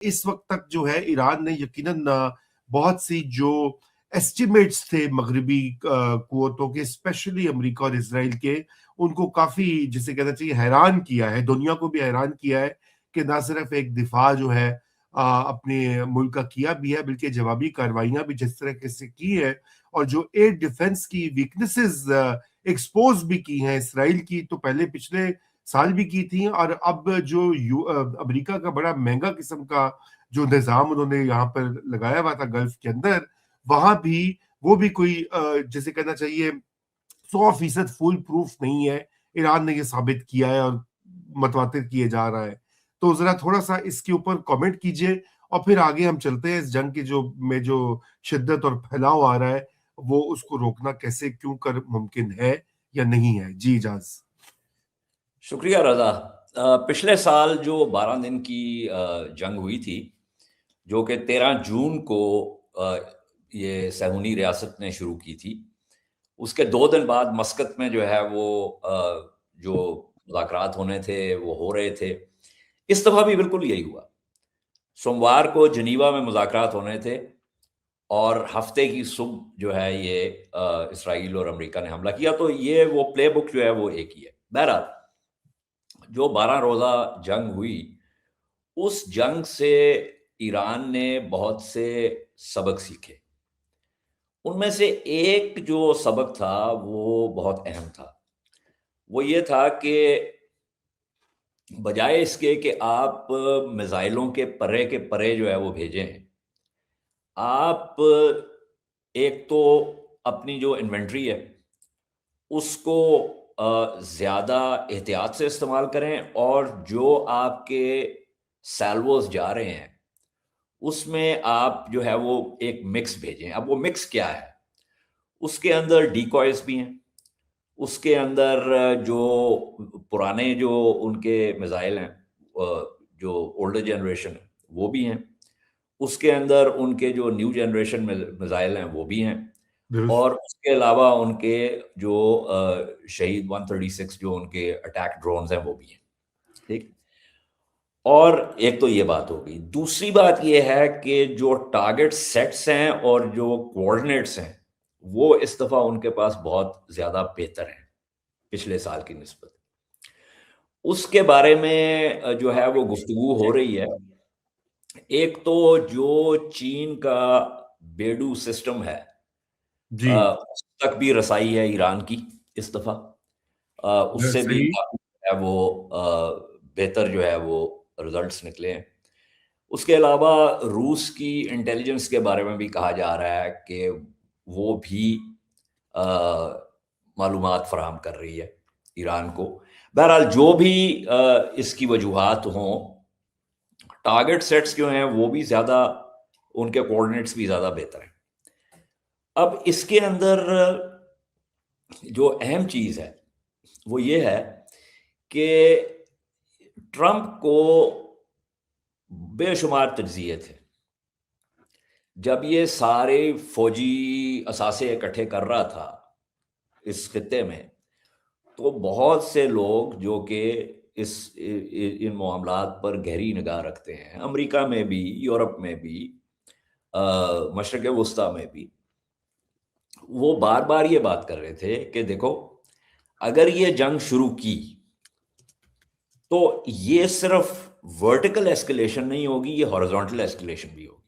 اس وقت تک جو ہے ایران نے یقیناً بہت سی جو ایسٹیمیٹس تھے مغربی قوتوں کے، اسپیشلی امریکہ اور اسرائیل کے، ان کو کافی جسے کہنا چاہیے حیران کیا ہے، دنیا کو بھی حیران کیا ہے کہ نہ صرف ایک دفاع جو ہے اپنے ملک کا کیا بھی ہے، بلکہ جوابی کارروائیاں بھی جس طرح سے کی ہے، اور جو ایئر ڈیفنس کی ویکنیسز ایکسپوز بھی کی ہیں اسرائیل کی، تو پہلے پچھلے سال بھی کی تھیں، اور اب جو امریکہ کا بڑا مہنگا قسم کا جو نظام انہوں نے یہاں پر لگایا ہوا تھا گلف کے اندر، وہاں بھی وہ بھی کوئی جیسے کہنا چاہیے 100% فول پروف نہیں ہے۔ ایران نے یہ ثابت کیا ہے اور متواتر کیے جا رہا ہے۔ تو ذرا تھوڑا سا اس کے اوپر کامنٹ کیجئے، اور پھر آگے ہم چلتے ہیں اس جنگ کی جو شدت اور پھیلاؤ آ رہا ہے، وہ اس کو روکنا کیسے کیوں کر ممکن ہے یا نہیں ہے۔ جی اجاز۔ شکریہ رضا۔ پچھلے سال جو 12 دن کی جنگ ہوئی تھی، جو کہ 13 جون کو یہ صہیونی ریاست نے شروع کی تھی، اس کے 2 دن بعد مسقط میں جو ہے وہ جو مذاکرات ہونے تھے وہ ہو رہے تھے۔ اس دفعہ بھی بالکل یہی ہوا۔ سوموار کو جنیوا میں مذاکرات ہونے تھے، اور ہفتے کی صبح جو ہے یہ اسرائیل اور امریکہ نے حملہ کیا۔ تو یہ وہ پلے بک جو ہے وہ ایک ہی ہے۔ بہرحال جو 12 روزہ جنگ ہوئی، اس جنگ سے ایران نے بہت سے سبق سیکھے۔ ان میں سے ایک جو سبق تھا وہ بہت اہم تھا۔ وہ یہ تھا کہ بجائے اس کے کہ آپ میزائلوں کے پرے کے پرے جو ہے وہ بھیجیں، آپ ایک تو اپنی جو انوینٹری ہے اس کو زیادہ احتیاط سے استعمال کریں، اور جو آپ کے سیلوز جا رہے ہیں اس میں آپ جو ہے وہ ایک مکس بھیجیں۔ اب وہ مکس کیا ہے؟ اس کے اندر ڈیکوائز بھی ہیں، اس کے اندر جو پرانے جو ان کے میزائل ہیں جو اولڈر جنریشن وہ بھی ہیں، اس کے اندر ان کے جو نیو جنریشن میزائل ہیں وہ بھی ہیں، اور اس کے علاوہ ان کے جو شہید 136 جو ان کے اٹیک ڈرونز ہیں وہ بھی ہیں۔ ٹھیک۔ اور ایک تو یہ بات ہو گئی۔ دوسری بات یہ ہے کہ جو ٹارگٹ سیٹس ہیں اور جو کوآرڈینیٹس ہیں وہ اس دفعہ ان کے پاس بہت زیادہ بہتر ہیں پچھلے سال کی نسبت۔ اس کے بارے میں جو ہے وہ گفتگو ہو رہی ہے۔ ایک تو جو چین کا بیڈو سسٹم ہے اس تک بھی رسائی ہے ایران کی اس دفعہ، اس سے بھی وہ بہتر جو ہے وہ ریزلٹس نکلے ہیں۔ اس کے علاوہ روس کی انٹیلیجنس کے بارے میں بھی کہا جا رہا ہے کہ وہ بھی معلومات فراہم کر رہی ہے ایران کو۔ بہرحال جو بھی اس کی وجوہات ہوں، ٹارگٹ سیٹس جو ہیں وہ بھی زیادہ، ان کے کوآرڈینیٹس بھی زیادہ بہتر ہیں۔ اب اس کے اندر جو اہم چیز ہے وہ یہ ہے کہ ٹرمپ کو بے شمار تجزیے تھے جب یہ سارے فوجی اثاثے اکٹھے کر رہا تھا اس خطے میں، تو بہت سے لوگ جو کہ ان معاملات پر گہری نگاہ رکھتے ہیں، امریکہ میں بھی، یورپ میں بھی، مشرق وسطیٰ میں بھی، وہ بار بار یہ بات کر رہے تھے کہ دیکھو اگر یہ جنگ شروع کی تو یہ صرف ورٹیکل ایسکیلیشن نہیں ہوگی، یہ ہارزونٹل ایسکیلیشن بھی ہوگی،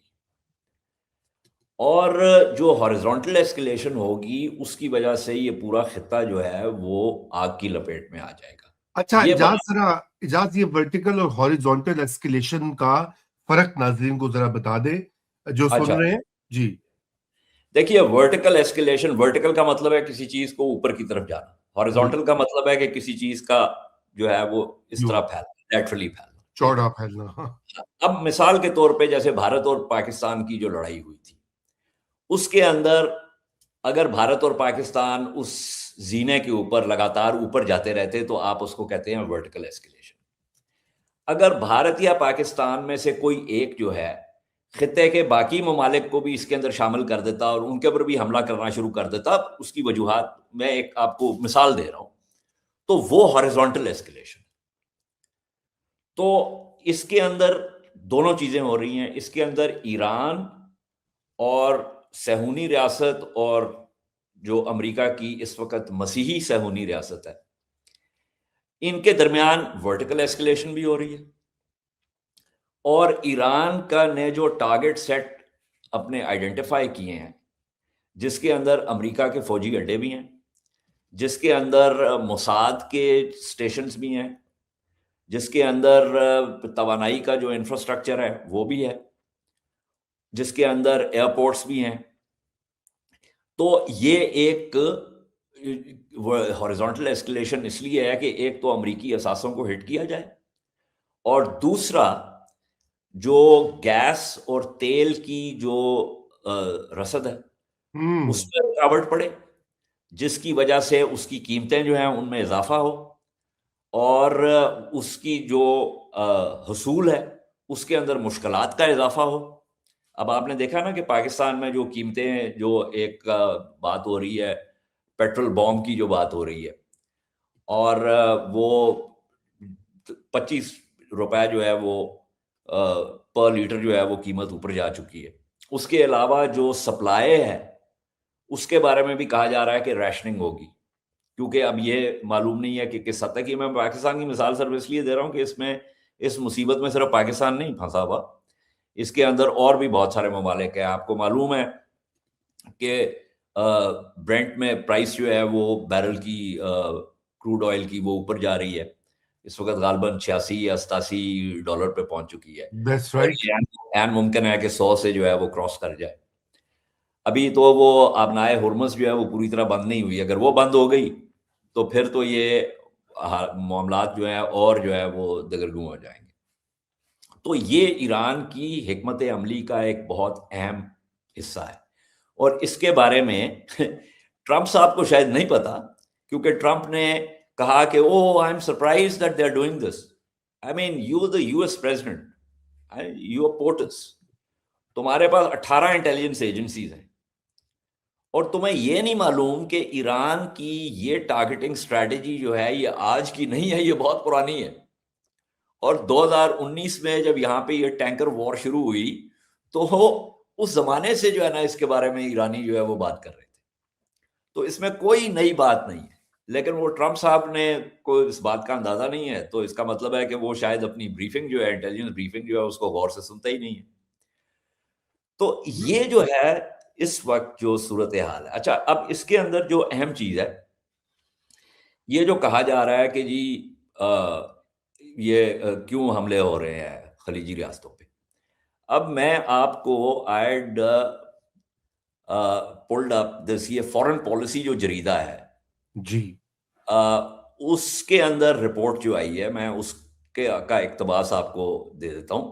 اور جو ہارزونٹل ایسکیلیشن ہوگی اس کی وجہ سے یہ پورا خطہ جو ہے وہ آگ کی لپیٹ میں آ جائے گا۔ اچھا اجاز، یہ ورٹیکل اور ہاریزونٹل ایسکیلیشن کا فرق ناظرین کو ذرا بتا دیں جو سن رہے ہیں۔ جی دیکھیے، ورٹیکل ایسکیلیشن، ورٹیکل کا مطلب ہے کسی چیز کو اوپر کی طرف جانا، ہاریزونٹل کا مطلب ہے کہ کسی چیز کا جو ہے وہ اس طرح پھیلنا، لیٹرلی پھیلنا، چوڑا پھیلنا۔ اب مثال کے طور پہ جیسے بھارت اور پاکستان کی جو لڑائی ہوئی تھی، اس کے اندر اگر بھارت اور پاکستان اس زینے کے اوپر لگاتار اوپر جاتے رہتے تو آپ اس کو کہتے ہیں ورٹیکل ایسکیلیشن۔ اگر بھارت یا پاکستان میں سے کوئی ایک جو ہے خطے کے باقی ممالک کو بھی اس کے اندر شامل کر دیتا اور ان کے اوپر بھی حملہ کرنا شروع کر دیتا، اس کی وجوہات میں ایک آپ کو مثال دے رہا ہوں، تو وہ ہاریزونٹل ایسکیلیشن۔ تو اس کے اندر دونوں چیزیں ہو رہی ہیں. اس کے اندر ایران اور صہیونی ریاست اور جو امریکہ کی اس وقت مسیحی صہیونی ریاست ہے، ان کے درمیان ورٹیکل ایسکلیشن بھی ہو رہی ہے. اور ایران کا نے جو ٹارگٹ سیٹ اپنے آئیڈینٹیفائی کیے ہیں، جس کے اندر امریکہ کے فوجی اڈے بھی ہیں، جس کے اندر موساد کے سٹیشنز بھی ہیں، جس کے اندر توانائی کا جو انفراسٹرکچر ہے وہ بھی ہے، جس کے اندر ایئرپورٹس بھی ہیں. تو یہ ایک ہاریزونٹل ایسکلیشن اس لیے ہے کہ ایک تو امریکی اثاثوں کو ہٹ کیا جائے، اور دوسرا جو گیس اور تیل کی جو رسد ہے اس پہ رکاوٹ پڑے، جس کی وجہ سے اس کی قیمتیں جو ہیں ان میں اضافہ ہو، اور اس کی جو حصول ہے اس کے اندر مشکلات کا اضافہ ہو. اب آپ نے دیکھا نا کہ پاکستان میں جو قیمتیں، جو ایک بات ہو رہی ہے پیٹرول بوم کی جو بات ہو رہی ہے، اور وہ 25 روپے جو ہے وہ پر لیٹر جو ہے وہ قیمت اوپر جا چکی ہے. اس کے علاوہ جو سپلائی ہے اس کے بارے میں بھی کہا جا رہا ہے کہ ریشننگ ہوگی، کیونکہ اب یہ معلوم نہیں ہے کہ کس حد تک. یہ میں پاکستان کی مثال صرف اس لیے دے رہا ہوں کہ اس مصیبت میں صرف پاکستان نہیں پھنسا ہوا، اس کے اندر اور بھی بہت سارے ممالک ہیں. آپ کو معلوم ہے کہ برنٹ میں پرائس جو ہے وہ بیرل کی کروڈ آئل کی وہ اوپر جا رہی ہے، اس وقت غالباً 86 یا 87 ڈالر پہ پہنچ چکی ہے. That's اور right. یہ عین ممکن ہے کہ 100 سے جو ہے وہ کراس کر جائے. ابھی تو وہ آبنائے ہرمز جو ہے وہ پوری طرح بند نہیں ہوئی. اگر وہ بند ہو گئی تو پھر تو یہ معاملات جو ہیں اور جو ہے وہ دگرگوں ہو جائیں گے. تو یہ ایران کی حکمت عملی کا ایک بہت اہم حصہ ہے، اور اس کے بارے میں ٹرمپ صاحب کو شاید نہیں پتا، کیونکہ ٹرمپ نے کہا کہ I am surprised that they are doing this. I mean you the U S president, you are ports, تمہارے پاس 18 انٹیلیجنس ایجنسیز ہیں، اور تمہیں یہ نہیں معلوم کہ ایران کی یہ ٹارگیٹنگ اسٹریٹجی جو ہے یہ آج کی نہیں ہے، یہ بہت پرانی ہے. اور 2019 میں جب یہاں پہ یہ ٹینکر وار شروع ہوئی تو اس زمانے سے جو ہے نا اس کے بارے میں ایرانی جو ہے وہ بات کر رہے تھے. تو اس میں کوئی نئی بات نہیں ہے، لیکن وہ ٹرمپ صاحب نے کوئی اس بات کا اندازہ نہیں ہے، تو اس کا مطلب ہے کہ وہ شاید اپنی بریفنگ جو ہے، انٹیلیجنس بریفنگ جو ہے اس کو غور سے سنتا ہی نہیں ہے. تو یہ جو ہے اس وقت جو صورتحال ہے. اچھا، اب اس کے اندر جو اہم چیز ہے، یہ جو کہا جا رہا ہے کہ جی یہ کیوں حملے ہو رہے ہیں خلیجی ریاستوں پہ. اب میں آپ کو آئیڈ پولڈ اپ دس، یہ فورن پالیسی جو جریدہ ہے جی، اس کے اندر رپورٹ جو آئی ہے، میں اس کا اقتباس آپ کو دے دیتا ہوں.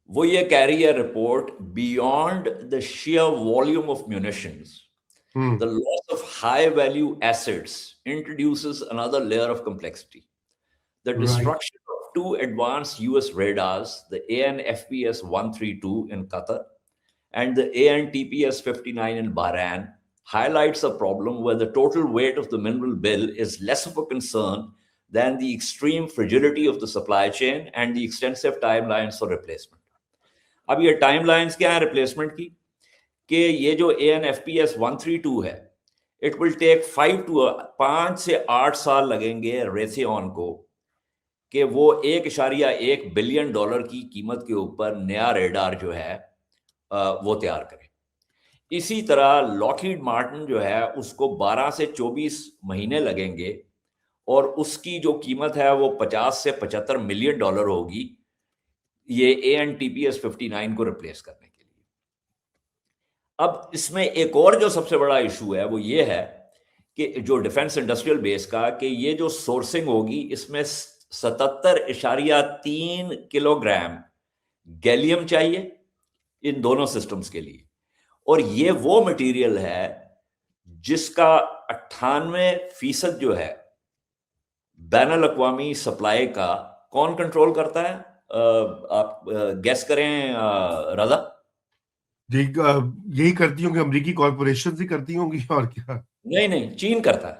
وہ یہ کہہ رہی ہے report: beyond the sheer volume of munitions, the loss of high value assets introduces another layer of complexity. The destruction of two advanced US radars, the AN/FPS 132 in Qatar and the AN/TPS 59 in Bahrain, highlights a problem where the total weight of the mineral bill is less of a concern than the extreme fragility of the supply chain and the extensive timelines for replacement. اب یہ time lines کیا ہیں replacement کی؟ کہ یہ جو AN/FPS 132 ہے، it will ٹیک 5 سے 8 سال لگیں گے ریتھیون کو کہ وہ $1.1 بلین کی قیمت کے اوپر نیا ریڈار جو ہے وہ تیار کرے. اسی طرح لاکہیڈ مارٹن جو ہے اس کو 12 سے 24 مہینے لگیں گے، اور اس کی جو قیمت ہے وہ 50 سے 75 ملین ڈالر ہوگی یہ AN/TPS 59 کو ریپلیس کرنے کے لیے. اب اس میں ایک اور جو سب سے بڑا ایشو ہے وہ یہ ہے کہ جو ڈیفنس انڈسٹریل بیس کا، کہ یہ جو سورسنگ ہوگی اس میں 77.3 کلو گرام گیلیم چاہیے ان دونوں سسٹمز کے لیے، اور یہ وہ مٹیریل ہے جس کا 98% جو ہے بین الاقوامی سپلائی کا کون کنٹرول کرتا ہے؟ آپ گیس کریں رضا. یہی کرتی ہوں گی امریکی کارپوریشن ہی کرتی ہوں گی، اور کیا؟ نہیں، چین کرتا ہے.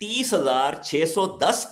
30,610